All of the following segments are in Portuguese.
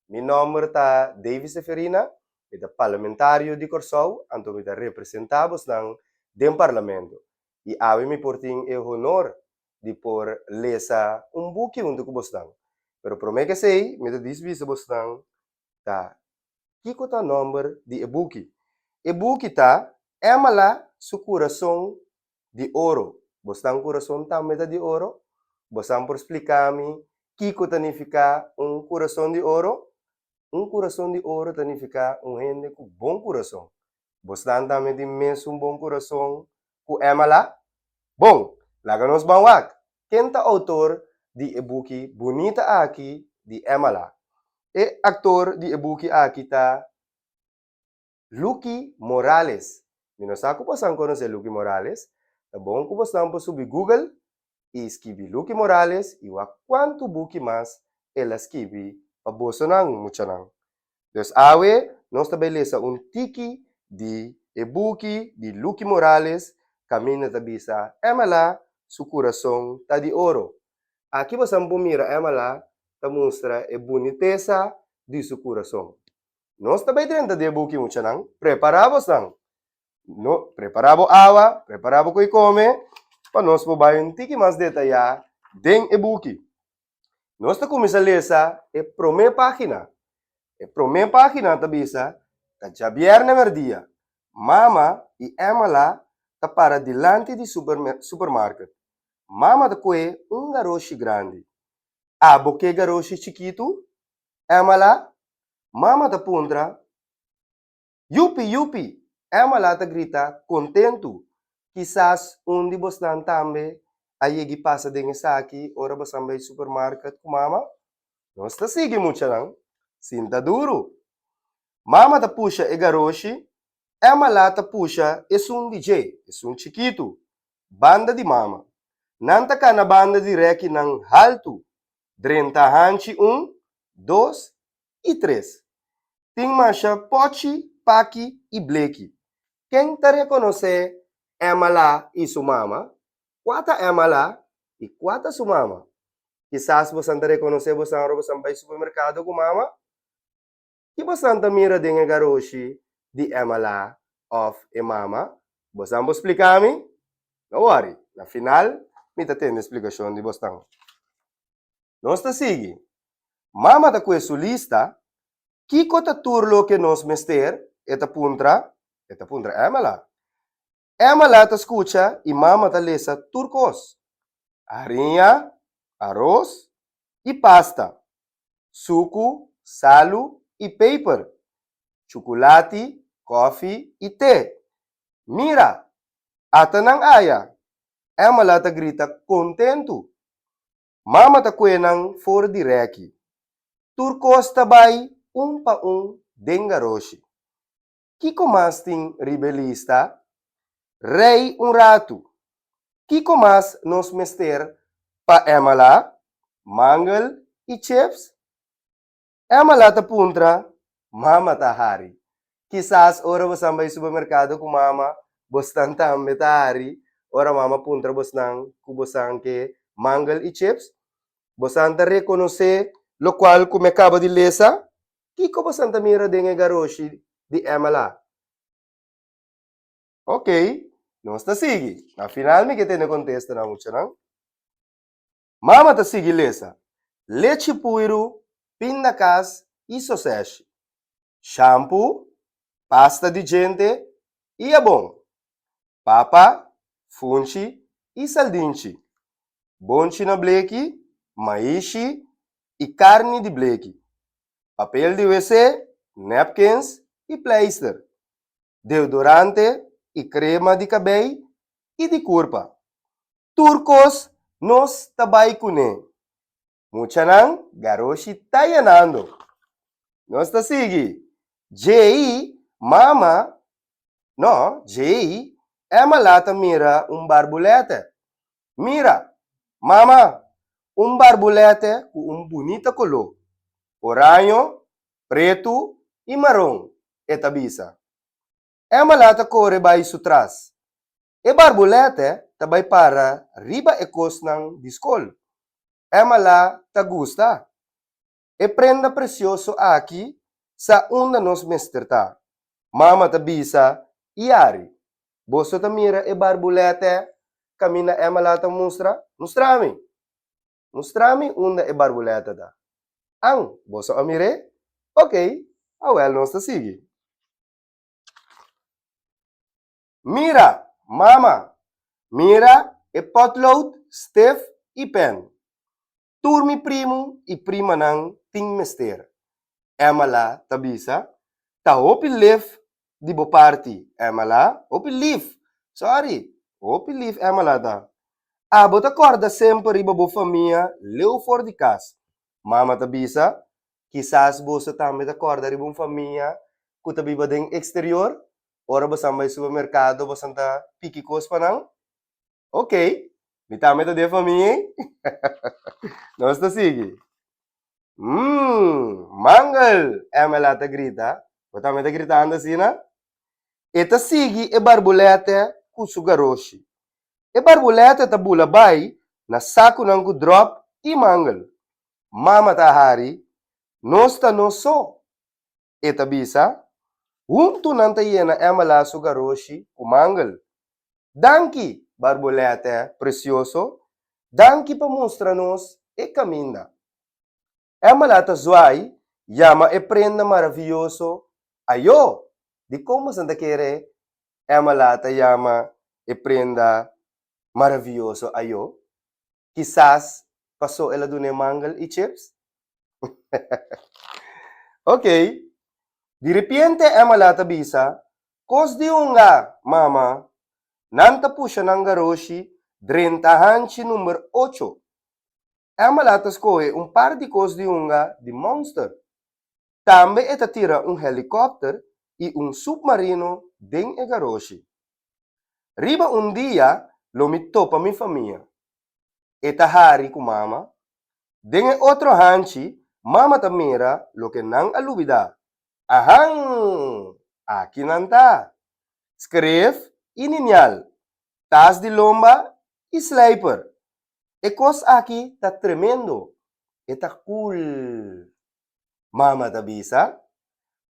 Meu nome é David Seferina, eu parlamentário de Corsou, então eu representamos no parlamento. E a mim me portem o honor de por lesa buque onde que bostang. Pero para mim que sei, me diz visa bostang, tá? Kiko tá número de e-book. E-book tá, é mala su coração de ouro. Bostang coração tá meta de ouro. Bostang por explicar-me, Kiko significa coração de ouro. Coração de ouro significa gente com bom coração. Bostang também de mesmo bom coração, com é mala. Bom, laga nos bawak. Quem tá autor de e-book bonita aqui de Emala? E actor de e-book aqui tá Lucky Morales. Não sabe como você conhece Lucky Morales? Tá bom que você pode subir Google e escrever Lucky Morales e ver quanto book mais ele escreve para você não muito não. Então, nós também lemos tiki de e-book de Lucky Morales, caminho da bisa Emala, su coração tá de ouro. Aqui você mira Emala, tá mostra a boniteza de su coração. Nós também dentro de e-book muito não. Preparamos não. No, preparamos água, preparamos o que come, para nós poder tiki mais detalhar dentro e-book. Nós tá começando a ler a primeira página. A primeira página tá bisa, tá Javier Nemerdia. Mama e Emala tá para delante de supermercado. Mama tá com garoto grande. Abo que garoto chiquito. Emala, mama tá puntra. Yupi, yupi. Emala tá grita contento. Quizás de bostan também aí passa dentro aqui, ora você vai supermercado com mama. Nós tá seguindo muito não. Sinta duro. Mama tá puxa e garoto. Emala tá puxa é DJ, é chiquito. Banda de mama. Nanta ka na banda de rec ng halto. 30 hanchi 2 e 3. Tem masha Pochi, Paki e Blake. Quem te reconhece Emala e sua mama? Quata Emala e quata sua mama? Quizás você não reconhece você vai ao supermercado com mama? E você não mira den garoshi de Emala of e mama? Você não explicar-me? Não worry. Na final, me tá tendo explicação de você. Nós tá sigue. Mama tá com a sua lista. Kiko ta turlo que nos mester, eta puntra Emala. Emala ta escucha e mama ta lesa turcos. Harinha, arroz e pasta. Suco, salu e paper. Chocolate, coffee e té. Mira, ata nang aya. Emala ta grita contento. Mama ta kwenang for direki. Turcos tabay pa dengaroshi. Kiko mas ting rebelista, rei rato. Kiko mas nos mester pa Emala, mangal e chips. Emala ta puntra, mama ta hari. Quizás ora você vai supermercado com mama, bostan tambe ta hari, ora mama puntra bosnang kubosan que mangal e chips. Bosan ta reconhecer, lo qual como acaba de lesa, Kiko bosan ta mira den garoshi de Emala. Ok, nós tá sigue. Na final, me que tem contexto na muito, não? Mama tá sigue lesa. Leite puro, pindacas e soseche. Shampoo, pasta de gente e é bom. Papa, funchi e saldinchi. Bonchi na bleque, maishi e carne de bleque. Papel de WC, napkins e pleister. Deodorante e crema de cabelo e de corpo. Turcos nos tabay kune. Mucha nang garoshi tayanando. Nos ta sige. Jay, mama, no, Jay, Emala ta mira barbulete. Mira, mama, barbulete com bonita color. Oranho, preto e marrom. Etabisa. Emala ta corre by sutras. E barbulete tabay para riba e cos ng diskol. Emala ta gusta. E prenda precioso aqui sa unda nos mesterta. Mama ta bisa iari. Boso ta mira e barbulete camina e malata mustra. Mustrami. Mustrami unda e barbulete da. Ang boso amire? Okay. Awel nos ta sige. Mira, mama. Mira e potlood, Steph e pen. Turmi primo e prima ng ting mester. Emala tabisa. Tahopi lef di bo party. Emala, opi leaf. Sorry. Opi leaf emala ta. Abo ta corda sempre iba bo família leu for di cas. Mama tabisa. Quizás bo sa tami ta corda ribong família kutabi ba ding exterior. Ora ba samay supermercado ba santa pikikos pa nang? Ok. Mitame ta de família. Nós ta sige. Mangal. Emala ta grita. Botame ta gritando assim, né? Eta sige e barbulete kusugaroshi. E barbulete ta bulabay na saco ng drop e mangal. Mama ta hari, nos ta noso. Eta bisa, hunto nanta yena emala sugaroshi kumangal. Danki, barbulete precioso, danki pa mostra-nos e caminda. Emala ta zuai, yama e prenda maravilhoso, ayo. Di como santa quere, emala ta yama e prenda maravilhoso ayo. Quizás pasó ela dune mangal e chips. Ok. Di repente emala ta bisa, kos di unga, mama, nanta po siya ng garoshi, drentahanchi number 8. Emala ta skoe par di kos di unga di monster. Tambe etatira helicopter e submarino den e garoshi. Riba dia, lomito pa mi família. Etahari ku mama. Den e outro hanchi, mama tamira lo que nang alubida. Ahang! Aqui nanta. Escreve ininyal. Tas de lomba e sliper. E kos aqui tá tremendo. E tá cool. Mama tabisa.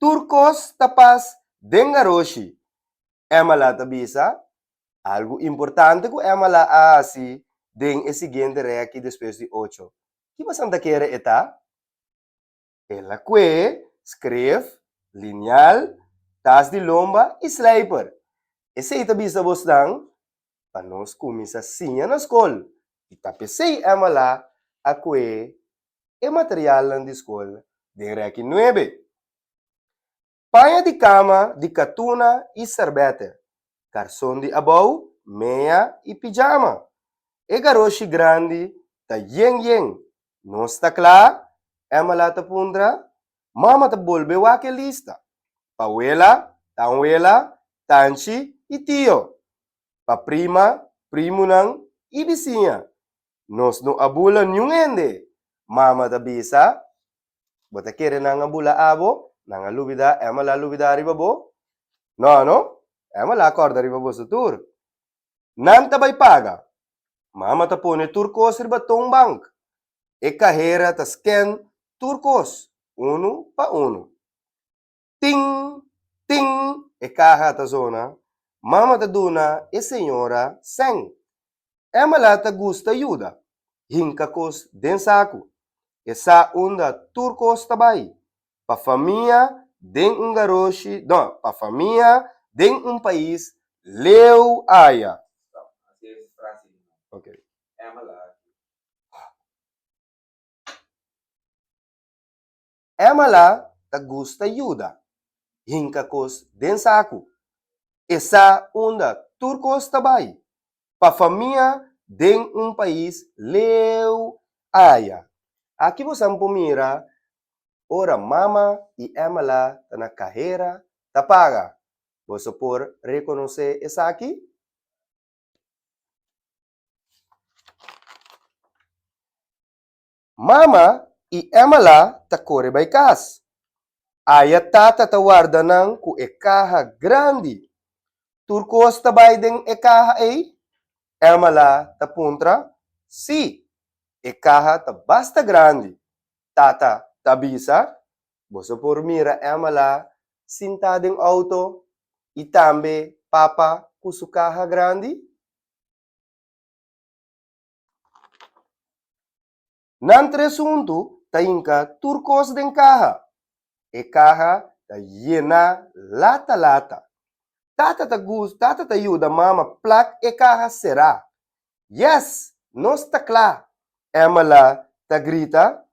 Turcos tapas dengaroshi. Emala tabisa. Algo importante ko emala asi den e seguinte aqui depois de 8. Que você anda querer eta? Ela que escreve, lineal, tas de lomba e sliper. Esse aí tabisa vos dang, para nós começar sim na escola. E tapesei emala a que e material lang de escola de aqui 9. Panha de cama de catuna e sorbete. Carson de abau, meia e pijama. E garoshi grande, ta yeng. Nos ta kla, emala ta pundra, mama ta bolbe wake lista. Pawela, tanwela, tanchi e tio. Pa prima, primo nang ibisinha. Nos no abula nyungende. Mama ta bisa, bota kere nang abula abo, nang alubida, emala alubida ribabo. No? Emala acorda ribabo sa tur. Nanta bay paga. Mama ta pone turcos ribatong bank. E carreira ta scan turcos. 1 pa 1. Ting! E caja ta zona. Mama ta duna e senhora seng. Emala ta gusta ajuda. Hinkakos den saco. E sa unda turcos tabay. Pa família den garoshi. No, pa família den país leu aya. Ok. Emala ta gusta ajuda. Hinkakos den saco. Esa unda turcos tabay. Pa família den país leu aya. Aqui você pumira ora mama e emala ta na carreira ta paga. Você por reconhecer essa aqui? Mama e emala ta corre by kas. Aya tata ta warda nang ku ekaha grande. Turcos tabay ding ekaha ay? Emala ta puntra? Si. Ekaha ta basta grande. Tata tabisa, boso por mira emala sentado em auto e também papa com sua carro grande. Nantre assunto, tainka turcos den carro. E carro ta llena lata. Tata ta ajuda mama plak e carro será. Yes, nos ta klar. Emala ta grita,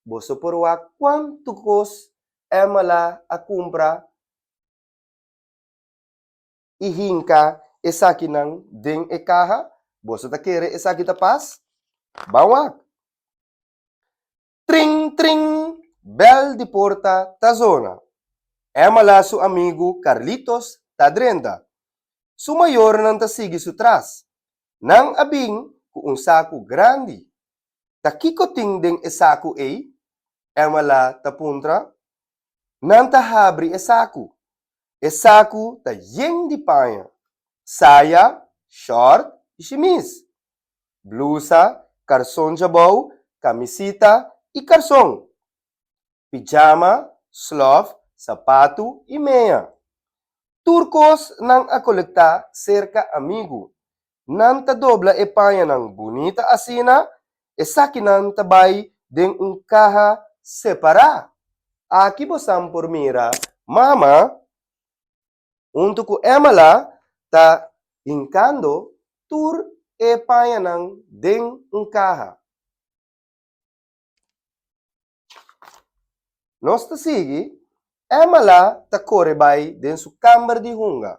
boso por wa quanto cos emala a compra e hinka e saki nang ding e carro, boso ta kere e saki ta pas. Bawak. Tring, bel de porta ta zona. Emala su amigo Carlitos ta drenda. Su mayor nang ta sigi su tras. Nang abing ku un saco grande. Ta kikoting ding e saco e, emala ta puntra. Nang ta habri e saco. E saco ta yeng di panha. Saia, short e chemise. Blusa, calção jabau, camisita e calção. Pijama, sloth, sapato e meia. Turcos nang akolekta cerca amigo. Nang dobla e panha nang bonita asina, e saki nang tabay ding un caja separa. Aqui bosam por mira, mama, unto ko emala ta hincando tur e panha nang ding un caja. Nos ta sigi, emala ta korebay den su kamber di hunga.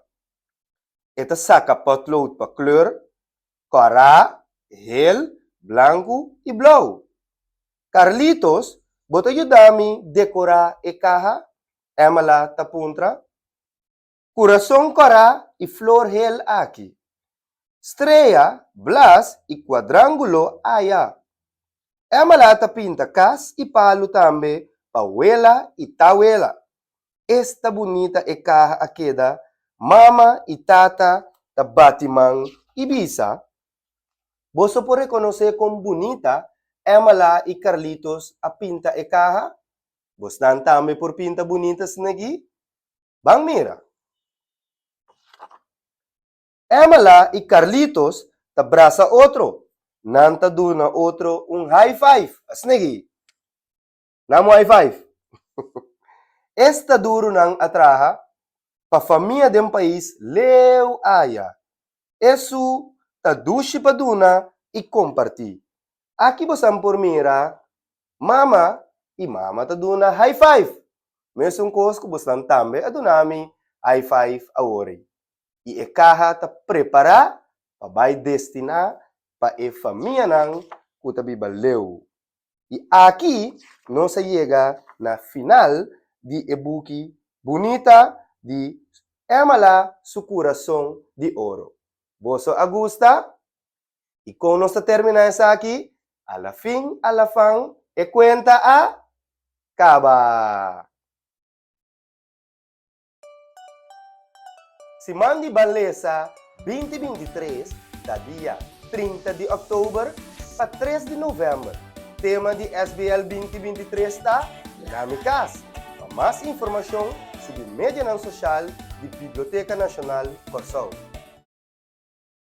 Eta saca potlood pa kleur, cora, hel, blanco e blauw. Carlitos, bota ayudami decora e caja, emala ta puntra. Coração cora e flor hel aqui. Estrella, blas e quadrangulo aya. Emala ta pinta cas e palo tambe, pawela e tawela. Esta bonita e caja aqueda, mama e tata ta batimang Ibiza. Boso por reconocer como bonita, Emala e Carlitos a pinta e caja. Bos nan tambe por pinta bonitas nagi. Bang mira. Emala e Carlitos ta braça outro. Nanta duna outro un high five. Asnegi. Namo high five. Esta duro nang atraha, pa família de país leu aya. Eso ta dushi pa duna e comparti. Aqui bosam por mira, mama e mama ta duna high five. Mesong kos ko bosam tambe adunami high five awori. E caja ta prepara pa bay destina pa e família nang kutabi baleu. E aqui não se llega na final de ebuki bonita de Emala su coração de ouro. Boso Augusta, e com nós terminamos aqui, a la fin, a la fan, e cuenta a caba. Semana de Beleza 2023, da dia 30 de outubro a 3 de novembro. Tema de SBL 2023 está Dinamicas. Para mais informação sobre mídia social de Biblioteca Nacional Corsão.